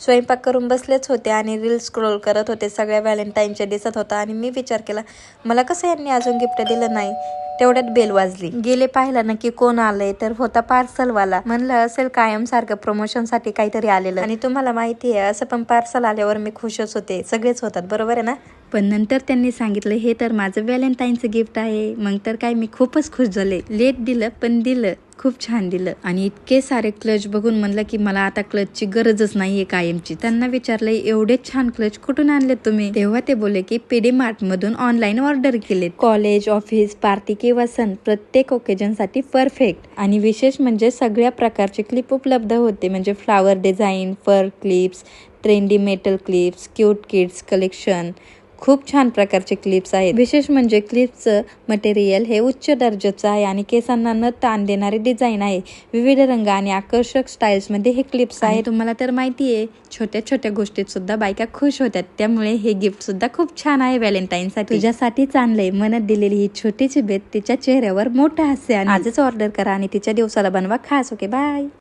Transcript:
स्वयंपाक करून बसलेच होते आणि रील स्क्रोल करत होते. सगळ्या व्हॅलेंटाईनचे दिसत होता आणि मी विचार केला, मला कसं यांनी अजून गिफ्ट दिलं नाही. तेवढ्यात बेल वाजली. गेले पाहिलं ना की कोण आलंय, तर होता पार्सलवाला. म्हणलं असेल कायम सारखं प्रमोशन साठी काहीतरी आलेलं. आणि तुम्हाला माहिती आहे, असं पण पार्सल आल्यावर मी खुशच होते. सगळेच होतात, बरोबर आहे ना. पण नंतर त्यांनी सांगितलं हे तर माझं व्हॅलेंटाईनचं गिफ्ट आहे. मग तर काय मी खूपच खुश झाले. लेट दिलं पण दिलं, खूप छान दिलं. आणि इतके सारे क्लच बघून म्हणलं की मला आता क्लचची गरजच नाहीये कायमची. त्यांना विचारलं एवढे छान क्लच कुठून आणले तुम्ही. तेव्हा ते बोलले की PD Mart मधून ऑनलाईन ऑर्डर केले. कॉलेज, ऑफिस, पार्टी किंवा सण प्रत्येक ओकेजन साठी परफेक्ट. आणि विशेष म्हणजे सगळ्या प्रकारचे क्लिप उपलब्ध होते. म्हणजे flower design, fur clips, trendy metal clips, cute kids collection, खूप छान प्रकारचे क्लिप्स आहेत. विशेष म्हणजे क्लिप्सचं मटेरियल हे उच्च दर्जाचं आहे आणि केसांना न ताण देणारे डिझाईन आहे. विविध रंग आणि आकर्षक स्टाईल्स मध्ये हे क्लिप्स आहेत. तुम्हाला तर माहिती आहे, छोट्या छोट्या गोष्टीत सुद्धा बायका खुश होतात. त्यामुळे हे गिफ्ट सुद्धा खूप छान आहे व्हॅलेंटाईनसाठी. तुझ्यासाठीच आणलंय. मनात दिलेली ही छोटीशी भेट तिच्या चेहऱ्यावर मोठं हास्य. आजच ऑर्डर करा आणि तिच्या दिवसाला बनवा खास. Okay, bye.